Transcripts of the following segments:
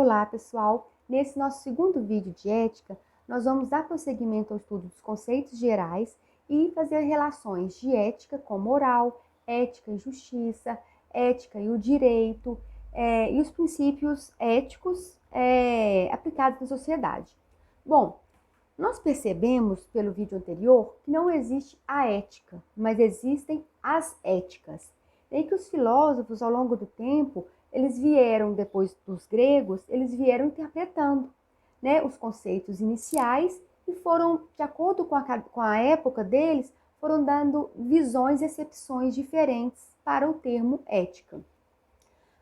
Olá, pessoal! Nesse nosso segundo vídeo de ética, nós vamos dar prosseguimento ao estudo dos conceitos gerais e fazer relações de ética com moral, ética e justiça, ética e o direito, e os princípios éticos aplicados na sociedade. Bom, nós percebemos pelo vídeo anterior que não existe a ética, mas existem as éticas. E que os filósofos, ao longo do tempo, eles vieram, depois dos gregos, eles vieram interpretando, né, os conceitos iniciais e foram, de acordo com a época deles, foram dando visões e acepções diferentes para o termo ética.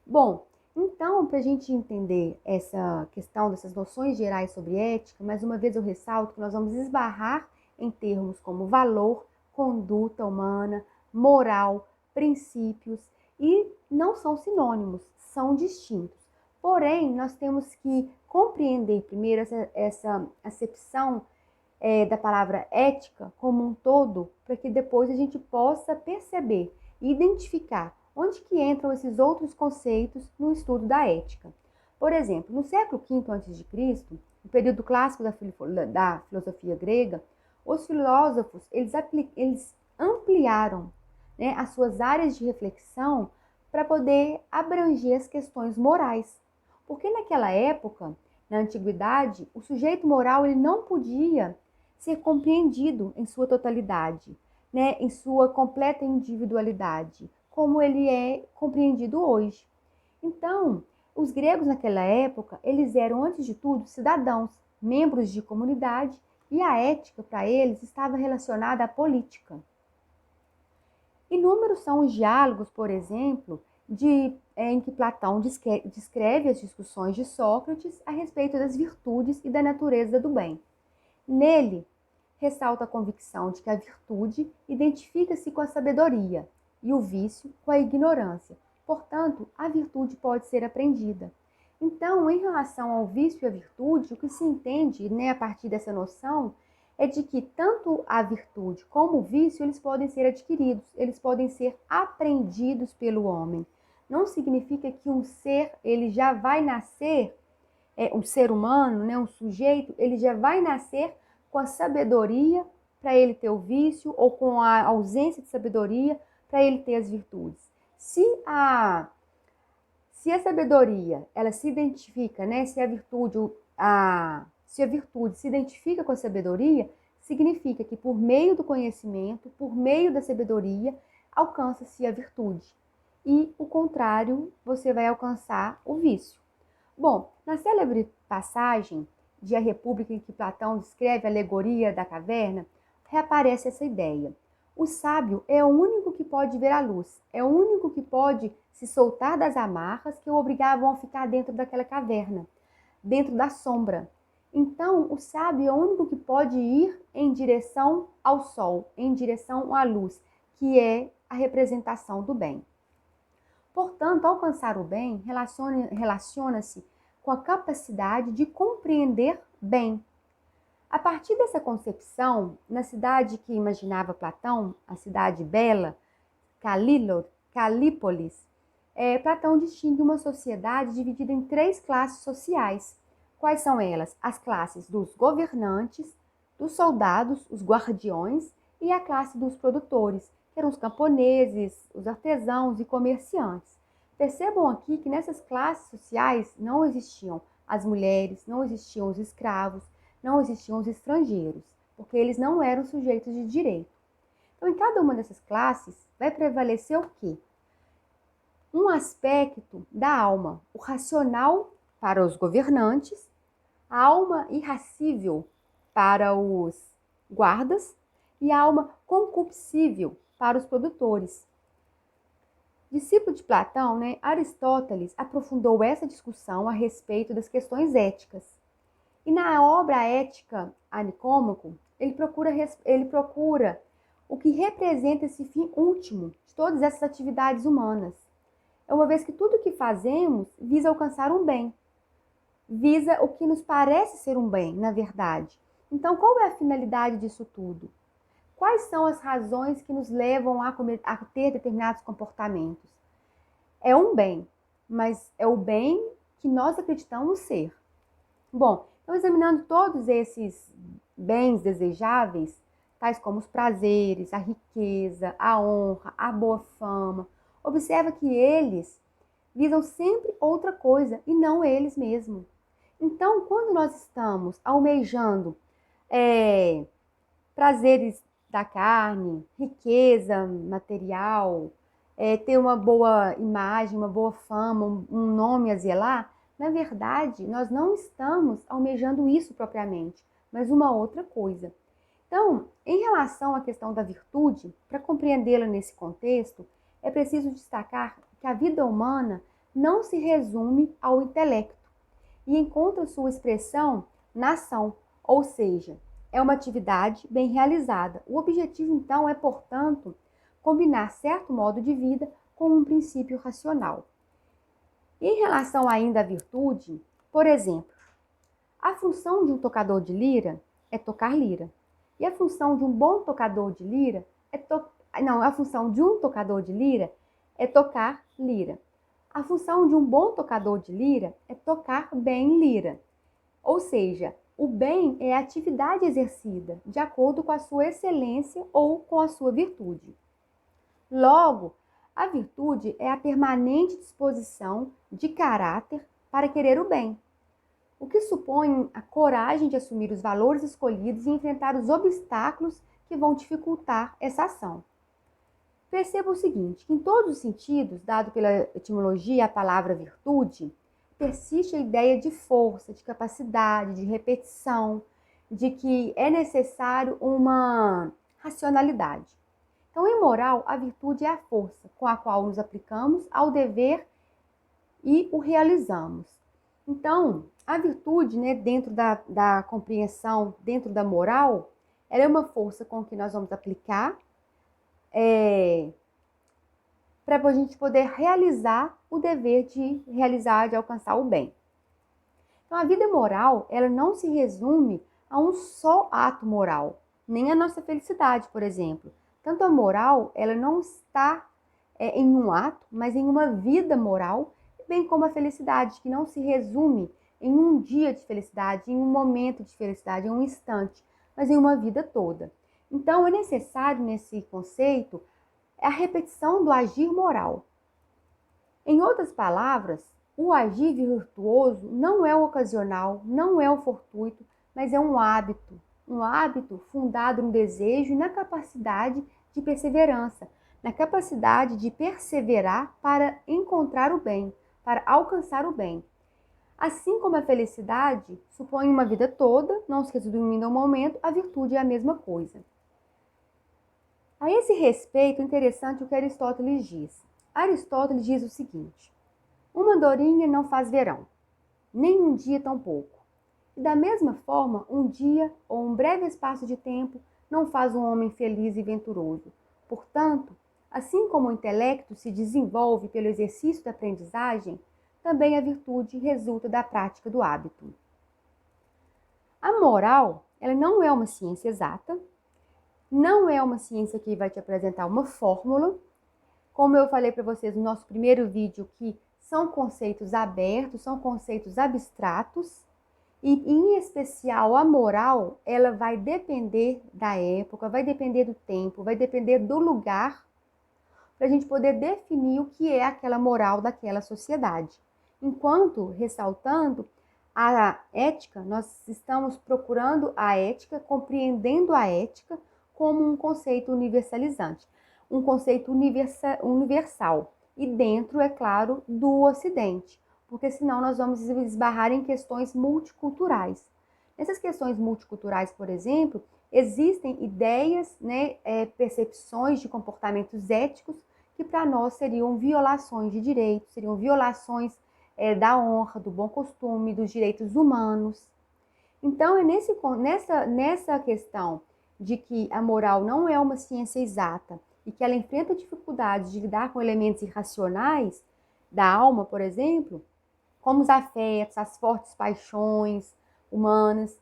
Bom, então, para a gente entender essa questão dessas noções gerais sobre ética, mais uma vez eu ressalto que nós vamos esbarrar em termos como valor, conduta humana, moral, princípios, e não são sinônimos, são distintos. Porém, nós temos que compreender primeiro essa acepção da palavra ética como um todo, para que depois a gente possa perceber e identificar onde que entram esses outros conceitos no estudo da ética. Por exemplo, no século V a.C., no período clássico da filosofia grega, os filósofos eles ampliaram, né, as suas áreas de reflexão para poder abranger as questões morais. Porque naquela época, na antiguidade, o sujeito moral ele não podia ser compreendido em sua totalidade, né, em sua completa individualidade, como ele é compreendido hoje. Então, os gregos naquela época, eles eram, antes de tudo, cidadãos, membros de comunidade, e a ética, para eles, estava relacionada à política. Inúmeros são os diálogos, por exemplo, em que Platão descreve as discussões de Sócrates a respeito das virtudes e da natureza do bem. Nele, ressalta a convicção de que a virtude identifica-se com a sabedoria e o vício com a ignorância. Portanto, a virtude pode ser aprendida. Então, em relação ao vício e à virtude, o que se entende, né, a partir dessa noção é de que tanto a virtude como o vício, eles podem ser adquiridos, eles podem ser aprendidos pelo homem. Não significa que um ser, ele já vai nascer, um ser humano, né, um sujeito, ele já vai nascer com a sabedoria para ele ter o vício, ou com a ausência de sabedoria para ele ter as virtudes. Se a sabedoria, ela se identifica, né, se a virtude se identifica com a sabedoria, significa que por meio do conhecimento, por meio da sabedoria, alcança-se a virtude. E o contrário, você vai alcançar o vício. Bom, na célebre passagem de A República, em que Platão descreve a alegoria da caverna, reaparece essa ideia. O sábio é o único que pode ver a luz, é o único que pode se soltar das amarras que o obrigavam a ficar dentro daquela caverna, dentro da sombra. Então, o sábio é o único que pode ir em direção ao sol, em direção à luz, que é a representação do bem. Portanto, alcançar o bem relaciona-se com a capacidade de compreender bem. A partir dessa concepção, na cidade que imaginava Platão, a cidade bela, Calípolis, Platão distingue uma sociedade dividida em 3 classes sociais. Quais são elas? As classes dos governantes, dos soldados, os guardiões, e a classe dos produtores, que eram os camponeses, os artesãos e comerciantes. Percebam aqui que nessas classes sociais não existiam as mulheres, não existiam os escravos, não existiam os estrangeiros, porque eles não eram sujeitos de direito. Então, em cada uma dessas classes, vai prevalecer o quê? Um aspecto da alma, o racional para os governantes, a alma irracível para os guardas e a alma concupiscível para os produtores. Discípulo de Platão, né, Aristóteles aprofundou essa discussão a respeito das questões éticas. E na obra Ética a Nicômaco, ele procura o que representa esse fim último de todas essas atividades humanas. É uma vez que tudo o que fazemos visa alcançar um bem, visa o que nos parece ser um bem, na verdade. Então, qual é a finalidade disso tudo? Quais são as razões que nos levam a ter determinados comportamentos? É um bem, mas é o bem que nós acreditamos ser. Bom, então examinando todos esses bens desejáveis, tais como os prazeres, a riqueza, a honra, a boa fama, observa que eles visam sempre outra coisa e não eles mesmos. Então, quando nós estamos almejando prazeres da carne, riqueza material, ter uma boa imagem, uma boa fama, um nome a zelar, na verdade, nós não estamos almejando isso propriamente, mas uma outra coisa. Então, em relação à questão da virtude, para compreendê-la nesse contexto, é preciso destacar que a vida humana não se resume ao intelecto e encontra sua expressão na ação, ou seja, é uma atividade bem realizada. O objetivo, então, é, portanto, combinar certo modo de vida com um princípio racional. Em relação ainda à virtude, por exemplo, a função de um tocador de lira é tocar lira. E a função de um bom tocador de lira a função de um tocador de lira é tocar lira. A função de um bom tocador de lira é tocar bem lira. Ou seja, o bem é a atividade exercida de acordo com a sua excelência ou com a sua virtude. Logo, a virtude é a permanente disposição de caráter para querer o bem, o que supõe a coragem de assumir os valores escolhidos e enfrentar os obstáculos que vão dificultar essa ação. Perceba o seguinte, que em todos os sentidos, dado pela etimologia a palavra virtude, persiste a ideia de força, de capacidade, de repetição, de que é necessário uma racionalidade. Então, em moral, a virtude é a força com a qual nos aplicamos ao dever e o realizamos. Então, a virtude, dentro da compreensão, dentro da moral, ela é uma força com que nós vamos aplicar para a gente poder realizar o dever de realizar, de alcançar o bem. Então, a vida moral, ela não se resume a um só ato moral, nem a nossa felicidade, por exemplo. Tanto a moral, ela não está em um ato, mas em uma vida moral, bem como a felicidade, que não se resume em um dia de felicidade, em um momento de felicidade, em um instante, mas em uma vida toda. Então, é necessário, nesse conceito, a repetição do agir moral. Em outras palavras, o agir virtuoso não é o ocasional, não é o fortuito, mas é um hábito fundado no desejo e na capacidade de perseverança, na capacidade de perseverar para encontrar o bem, para alcançar o bem. Assim como a felicidade supõe uma vida toda, não se resumindo ao momento, a virtude é a mesma coisa. A esse respeito, é interessante o que Aristóteles diz. Aristóteles diz o seguinte: uma andorinha não faz verão, nem um dia tampouco. E da mesma forma, um dia ou um breve espaço de tempo não faz um homem feliz e venturoso. Portanto, assim como o intelecto se desenvolve pelo exercício da aprendizagem, também a virtude resulta da prática do hábito. A moral, ela não é uma ciência exata, não é uma ciência que vai te apresentar uma fórmula. Como eu falei para vocês no nosso primeiro vídeo, que são conceitos abertos, são conceitos abstratos, e em especial a moral, ela vai depender da época, vai depender do tempo, vai depender do lugar, para a gente poder definir o que é aquela moral daquela sociedade. Enquanto, ressaltando, a ética, nós estamos procurando a ética, compreendendo a ética como um conceito universalizante, um conceito universal, e dentro, é claro, do Ocidente, porque senão nós vamos esbarrar em questões multiculturais. Nessas questões multiculturais, por exemplo, existem ideias, percepções de comportamentos éticos que para nós seriam violações de direitos, seriam violações da honra, do bom costume, dos direitos humanos. Então, é nessa questão de que a moral não é uma ciência exata e que ela enfrenta dificuldades de lidar com elementos irracionais da alma, por exemplo, como os afetos, as fortes paixões humanas.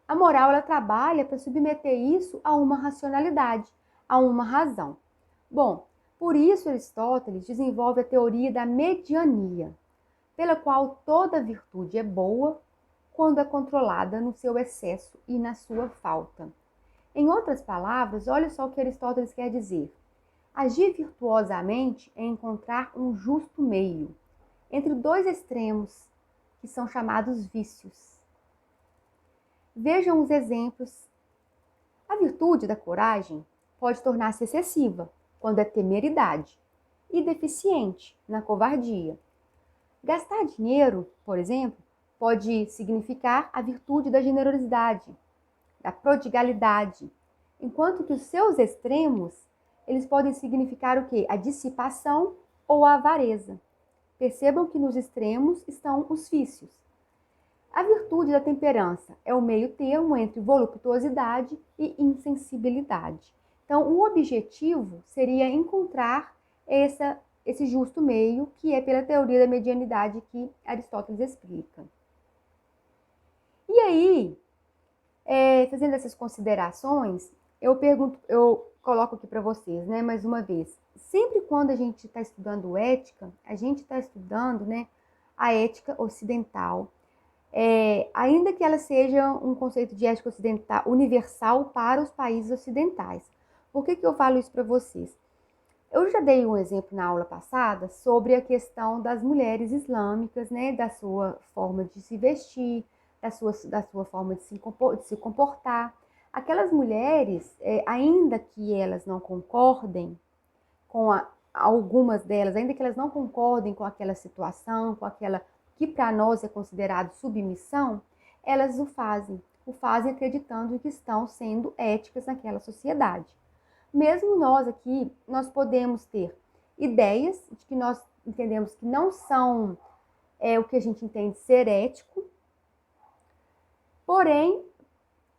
A moral, ela trabalha para submeter isso a uma racionalidade, a uma razão. Bom, por isso Aristóteles desenvolve a teoria da mediania. pela qual toda virtude é boa quando é controlada no seu excesso e na sua falta. Em outras palavras, olha só o que Aristóteles quer dizer. Agir virtuosamente é encontrar um justo meio entre dois extremos, que são chamados vícios. Vejam os exemplos. A virtude da coragem pode tornar-se excessiva quando é temeridade e deficiente na covardia. Gastar dinheiro, por exemplo, pode significar a virtude da generosidade, da prodigalidade, enquanto que os seus extremos, eles podem significar o quê? A dissipação ou a avareza. Percebam que nos extremos estão os vícios. A virtude da temperança é o meio termo entre voluptuosidade e insensibilidade. Então, o objetivo seria encontrar esse justo meio, que é pela teoria da medianidade que Aristóteles explica. E aí, fazendo essas considerações, eu coloco aqui para vocês, né, mais uma vez. Sempre quando a gente está estudando ética, a gente está estudando, né, a ética ocidental. Ainda que ela seja um conceito de ética ocidental universal para os países ocidentais. Por que eu falo isso para vocês? Eu já dei um exemplo na aula passada sobre a questão das mulheres islâmicas, né, da sua forma de se vestir, da sua forma de se comportar. Aquelas mulheres, ainda que elas não concordem com algumas delas, ainda que elas não concordem com aquela situação, com aquela que para nós é considerado submissão, elas o fazem acreditando que estão sendo éticas naquela sociedade. Mesmo nós aqui, nós podemos ter ideias de que nós entendemos que não são o que a gente entende ser ético, porém,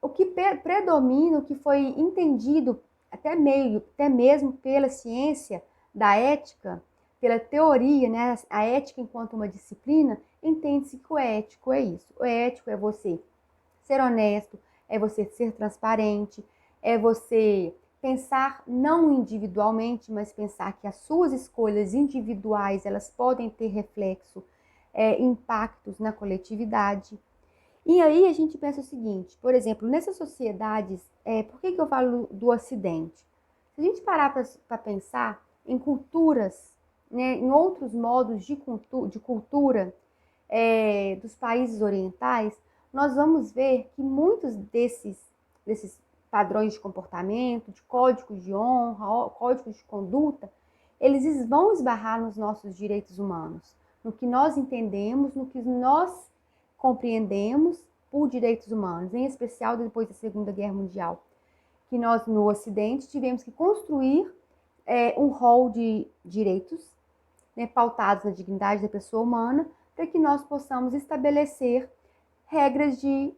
o que predomina, o que foi entendido até mesmo pela ciência da ética, pela teoria, né, a ética enquanto uma disciplina, entende-se que o ético é isso. O ético é você ser honesto, é você ser transparente, é você pensar não individualmente, mas pensar que as suas escolhas individuais, elas podem ter reflexo, impactos na coletividade. E aí a gente pensa o seguinte, por exemplo, nessas sociedades, por que eu falo do Ocidente? Se a gente parar para pensar em culturas, né, em outros modos de cultura dos países orientais, nós vamos ver que muitos desses padrões de comportamento, de códigos de honra, códigos de conduta, eles vão esbarrar nos nossos direitos humanos, no que nós entendemos, no que nós compreendemos por direitos humanos, em especial depois da Segunda Guerra Mundial, que nós no Ocidente tivemos que construir um rol de direitos, né, pautados na dignidade da pessoa humana, para que nós possamos estabelecer regras de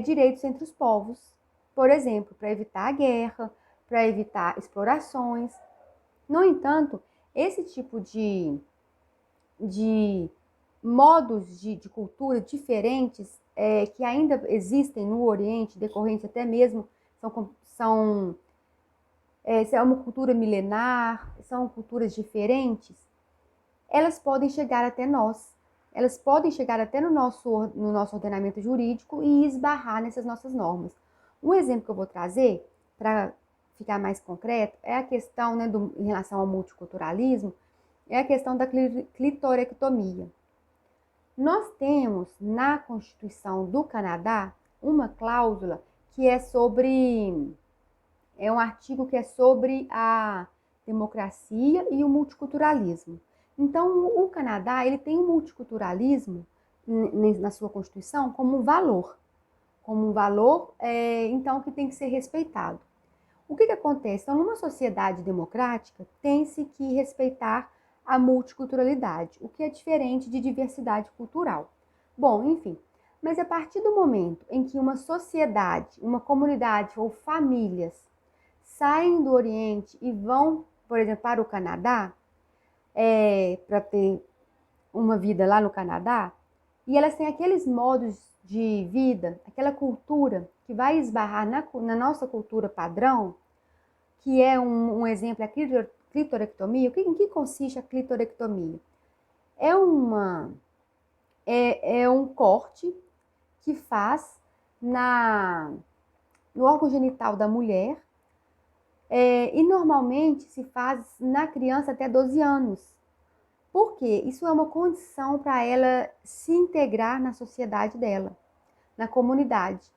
direitos entre os povos, por exemplo, para evitar a guerra, para evitar explorações. No entanto, esse tipo de modos de cultura diferentes que ainda existem no Oriente, decorrentes até mesmo, é uma cultura milenar, são culturas diferentes, elas podem chegar até nós. Elas podem chegar até no nosso ordenamento jurídico e esbarrar nessas nossas normas. Um exemplo que eu vou trazer, para ficar mais concreto, é a questão, né, em relação ao multiculturalismo, é a questão da clitorectomia. Nós temos na Constituição do Canadá uma cláusula que é um artigo que é sobre a democracia e o multiculturalismo. Então, o Canadá, ele tem o multiculturalismo na sua Constituição como um valor, então, que tem que ser respeitado. O que acontece? Então, numa sociedade democrática, tem-se que respeitar a multiculturalidade, o que é diferente de diversidade cultural. Bom, enfim, mas a partir do momento em que uma sociedade, uma comunidade ou famílias saem do Oriente e vão, por exemplo, para o Canadá, para ter uma vida lá no Canadá, e elas têm aqueles modos de vida, aquela cultura que vai esbarrar na nossa cultura padrão, que é um exemplo, a clitorectomia. Em que consiste a clitorectomia? É uma é um corte que faz no órgão genital da mulher, e normalmente se faz na criança até 12 anos. Por quê? Isso é uma condição para ela se integrar na sociedade dela, na comunidade.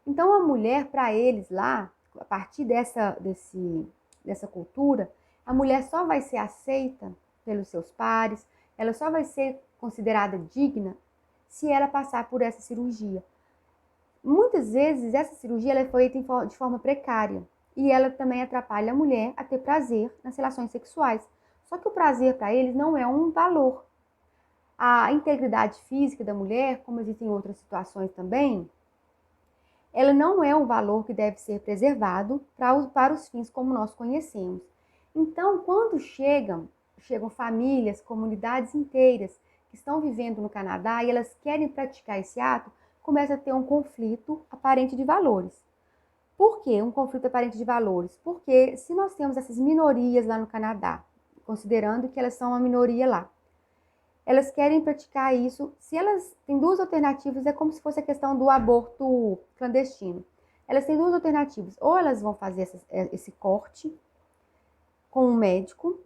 Então a mulher, para eles lá, a partir dessa cultura, a mulher só vai ser aceita pelos seus pares, ela só vai ser considerada digna se ela passar por essa cirurgia. Muitas vezes essa cirurgia ela é feita de forma precária e ela também atrapalha a mulher a ter prazer nas relações sexuais. Só que o prazer para eles não é um valor. A integridade física da mulher, como existem outras situações também, ela não é um valor que deve ser preservado para os fins como nós conhecemos. Então, quando chegam famílias, comunidades inteiras que estão vivendo no Canadá e elas querem praticar esse ato, começa a ter um conflito aparente de valores. Por que um conflito aparente de valores? Porque se nós temos essas minorias lá no Canadá, considerando que elas são uma minoria lá, elas querem praticar isso. Se elas têm duas alternativas, é como se fosse a questão do aborto clandestino. Elas têm duas alternativas. Ou elas vão fazer esse corte com um médico,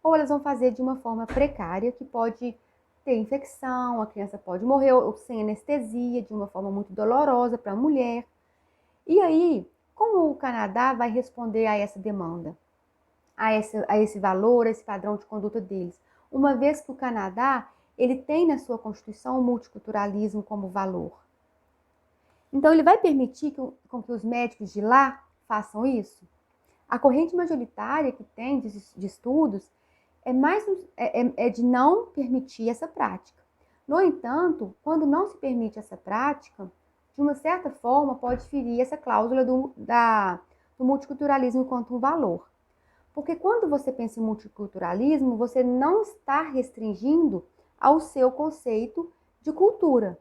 ou elas vão fazer de uma forma precária, que pode ter infecção, a criança pode morrer, ou sem anestesia, de uma forma muito dolorosa para a mulher. E aí, como o Canadá vai responder a essa demanda? A esse valor, a esse padrão de conduta deles? Uma vez que o Canadá, ele tem na sua Constituição o multiculturalismo como valor. Então, ele vai permitir com que os médicos de lá façam isso? A corrente majoritária que tem de estudos é de não permitir essa prática. No entanto, quando não se permite essa prática, de uma certa forma pode ferir essa cláusula do multiculturalismo enquanto um valor. Porque quando você pensa em multiculturalismo, você não está restringindo ao seu conceito de cultura,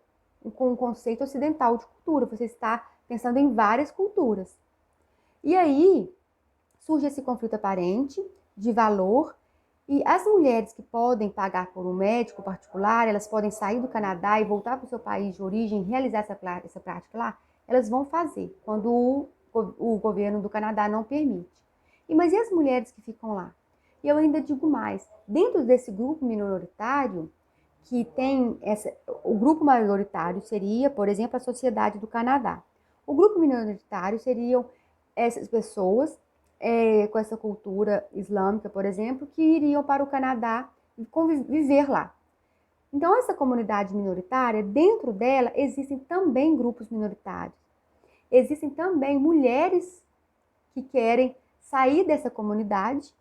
com o conceito ocidental de cultura. Você está pensando em várias culturas. E aí surge esse conflito aparente de valor, e as mulheres que podem pagar por um médico particular, elas podem sair do Canadá e voltar para o seu país de origem e realizar essa prática lá, elas vão fazer, quando o governo do Canadá não permite. Mas e as mulheres que ficam lá? E eu ainda digo mais, dentro desse grupo minoritário, que tem o grupo maioritário seria, por exemplo, a sociedade do Canadá. O grupo minoritário seriam essas pessoas com essa cultura islâmica, por exemplo, que iriam para o Canadá e viver lá. Então, essa comunidade minoritária, dentro dela, existem também grupos minoritários. Existem também mulheres que querem sair dessa comunidade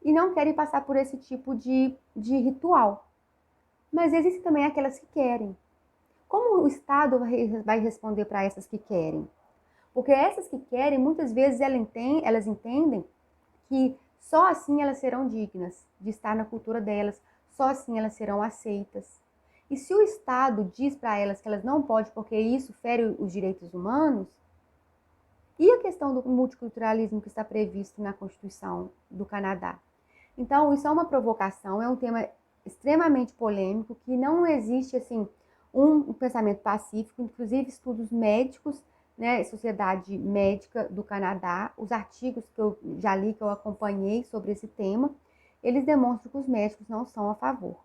e não querem passar por esse tipo de ritual. Mas existem também aquelas que querem. Como o Estado vai responder para essas que querem? Porque essas que querem, muitas vezes elas entendem que só assim elas serão dignas de estar na cultura delas, só assim elas serão aceitas. E se o Estado diz para elas que elas não podem porque isso fere os direitos humanos, e a questão do multiculturalismo que está previsto na Constituição do Canadá? Então, isso é uma provocação, é um tema extremamente polêmico, que não existe assim um pensamento pacífico, inclusive estudos médicos, né, Sociedade Médica do Canadá, os artigos que eu já li, que eu acompanhei sobre esse tema, eles demonstram que os médicos não são a favor.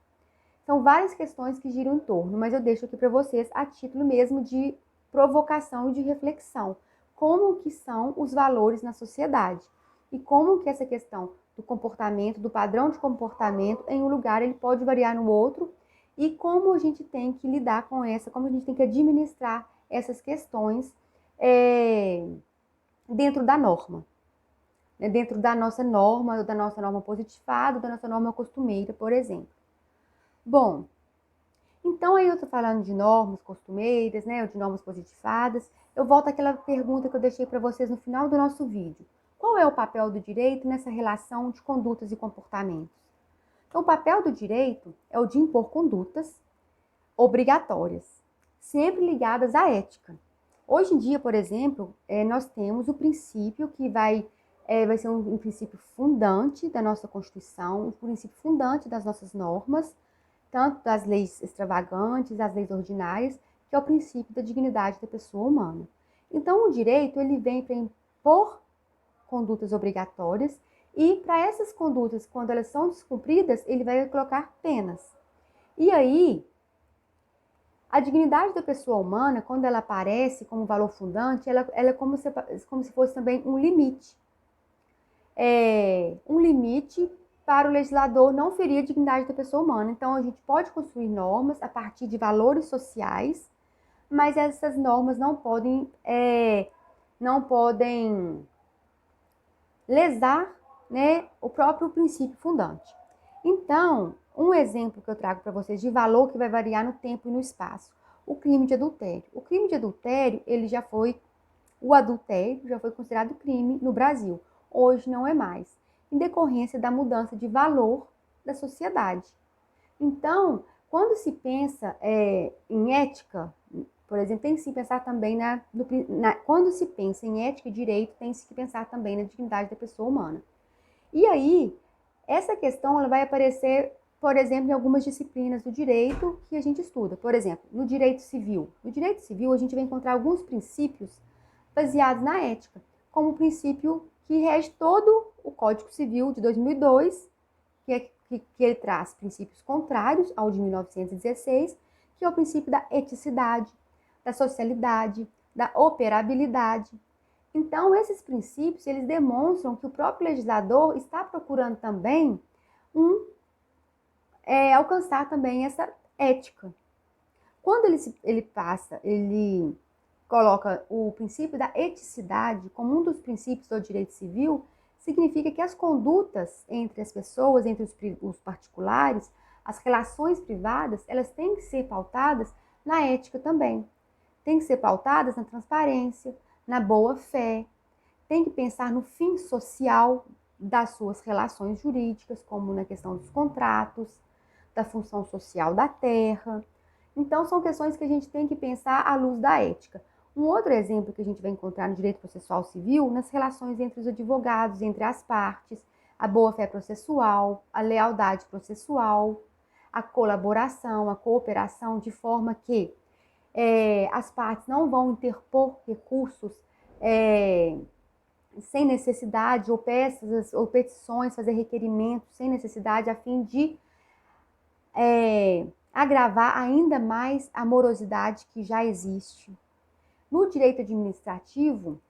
São várias questões que giram em torno, mas eu deixo aqui para vocês a título mesmo de provocação e de reflexão. Como que são os valores na sociedade e como que essa questão do comportamento, do padrão de comportamento em um lugar ele pode variar no outro, e como a gente tem que lidar com como a gente tem que administrar essas questões dentro da norma, né? Dentro da nossa norma positivada, da nossa norma costumeira, por exemplo. Bom, então aí eu tô falando de normas costumeiras, né, ou de normas positivadas. Eu volto àquela pergunta que eu deixei para vocês no final do nosso vídeo. Qual é o papel do direito nessa relação de condutas e comportamentos? Então, o papel do direito é o de impor condutas obrigatórias, sempre ligadas à ética. Hoje em dia, por exemplo, nós temos o princípio que vai ser um princípio fundante da nossa Constituição, um princípio fundante das nossas normas. tanto das leis extravagantes, das leis ordinárias, que é o princípio da dignidade da pessoa humana. Então, o direito ele vem para impor condutas obrigatórias e para essas condutas, quando elas são descumpridas, ele vai colocar penas. E aí, a dignidade da pessoa humana, quando ela aparece como valor fundante, ela é como se fosse também um limite. Um limite para o legislador não ferir a dignidade da pessoa humana. Então, a gente pode construir normas a partir de valores sociais, mas essas normas não podem lesar, né, o próprio princípio fundante. Então, um exemplo que eu trago para vocês de valor que vai variar no tempo e no espaço. O crime de adultério. O crime de adultério, o adultério já foi considerado crime no Brasil. Hoje não é mais, em decorrência da mudança de valor da sociedade. Então, quando se pensa em ética, por exemplo, tem que se pensar também quando se pensa em ética e direito, tem que se pensar também na dignidade da pessoa humana. E aí, essa questão ela vai aparecer, por exemplo, em algumas disciplinas do direito que a gente estuda. Por exemplo, no direito civil. No direito civil, a gente vai encontrar alguns princípios baseados na ética, como o princípio que rege todo o Código Civil de 2002, que ele traz princípios contrários ao de 1916, que é o princípio da eticidade, da socialidade, da operabilidade. Então, esses princípios, eles demonstram que o próprio legislador está procurando também alcançar também essa ética. Quando ele coloca o princípio da eticidade como um dos princípios do direito civil, significa que as condutas entre as pessoas, entre os particulares, as relações privadas, elas têm que ser pautadas na ética também. Tem que ser pautadas na transparência, na boa-fé. Tem que pensar no fim social das suas relações jurídicas, como na questão dos contratos, da função social da terra. Então, são questões que a gente tem que pensar à luz da ética. Um outro exemplo que a gente vai encontrar no direito processual civil, nas relações entre os advogados, entre as partes, a boa-fé processual, a lealdade processual, a colaboração, a cooperação, de forma que as partes não vão interpor recursos sem necessidade, ou peças ou petições, fazer requerimentos sem necessidade, a fim de agravar ainda mais a morosidade que já existe. No direito administrativo,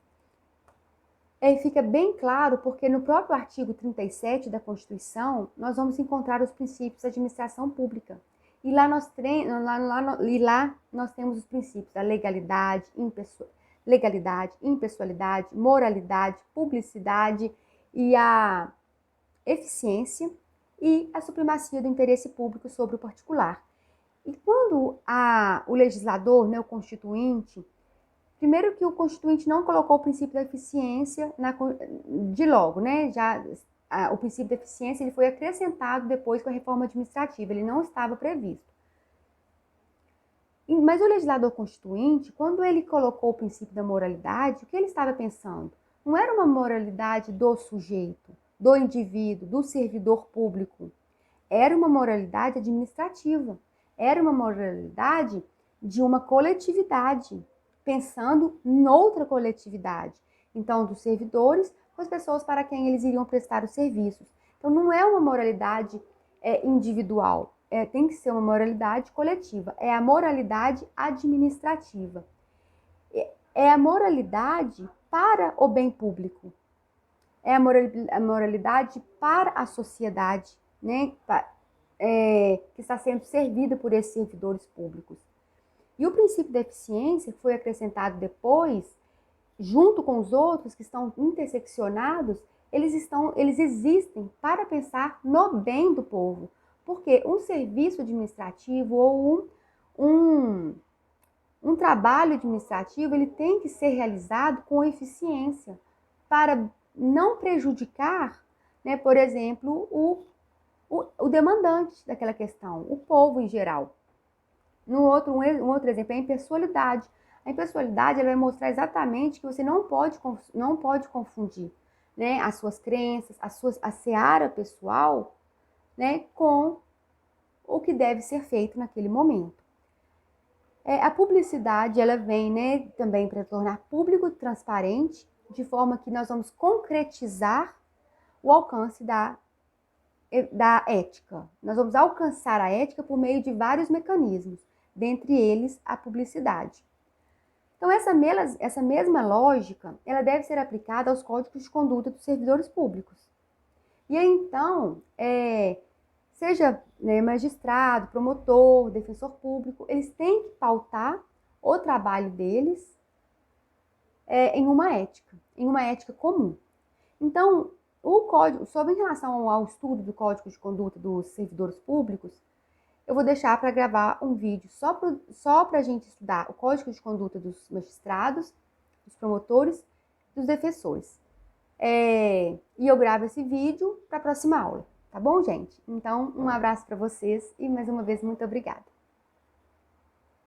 fica bem claro, porque no próprio artigo 37 da Constituição, nós vamos encontrar os princípios da administração pública. E lá nós temos os princípios da legalidade, impessoalidade, moralidade, publicidade e a eficiência e a supremacia do interesse público sobre o particular. E quando o legislador, né, o constituinte, primeiro que o constituinte não colocou o princípio da eficiência de logo, né? O princípio da eficiência ele foi acrescentado depois com a reforma administrativa, ele não estava previsto. Mas o legislador constituinte, quando ele colocou o princípio da moralidade, o que ele estava pensando? Não era uma moralidade do sujeito, do indivíduo, do servidor público. Era uma moralidade administrativa. Era uma moralidade de uma coletividade, pensando noutra coletividade. Então, dos servidores com as pessoas para quem eles iriam prestar os serviços. Então, não é uma moralidade individual. Tem que ser uma moralidade coletiva. É a moralidade administrativa. É a moralidade para o bem público. É a moralidade para a sociedade, né? Que está sendo servida por esses servidores públicos. E o princípio da eficiência, que foi acrescentado depois, junto com os outros que estão interseccionados, eles existem para pensar no bem do povo. Porque um serviço administrativo ou um trabalho administrativo, ele tem que ser realizado com eficiência para não prejudicar, né, por exemplo, o demandante daquela questão, o povo em geral. Um outro exemplo é a impessoalidade. A impessoalidade ela vai mostrar exatamente que você não pode confundir, né, as suas crenças, a seara pessoal, né, com o que deve ser feito naquele momento. A publicidade, ela vem, né, também para tornar público e transparente, de forma que nós vamos concretizar o alcance da ética. Nós vamos alcançar a ética por meio de vários mecanismos, dentre eles a publicidade. Então, essa mesma lógica, ela deve ser aplicada aos códigos de conduta dos servidores públicos. E aí, então, seja, né, magistrado, promotor, defensor público, eles têm que pautar o trabalho deles em uma ética comum. Então, o código, sobre em relação ao estudo do código de conduta dos servidores públicos, eu vou deixar para gravar um vídeo só para a gente estudar o código de conduta dos magistrados, dos promotores, dos defensores. E eu gravo esse vídeo para a próxima aula, tá bom, gente? Então, um abraço para vocês e mais uma vez, muito obrigada.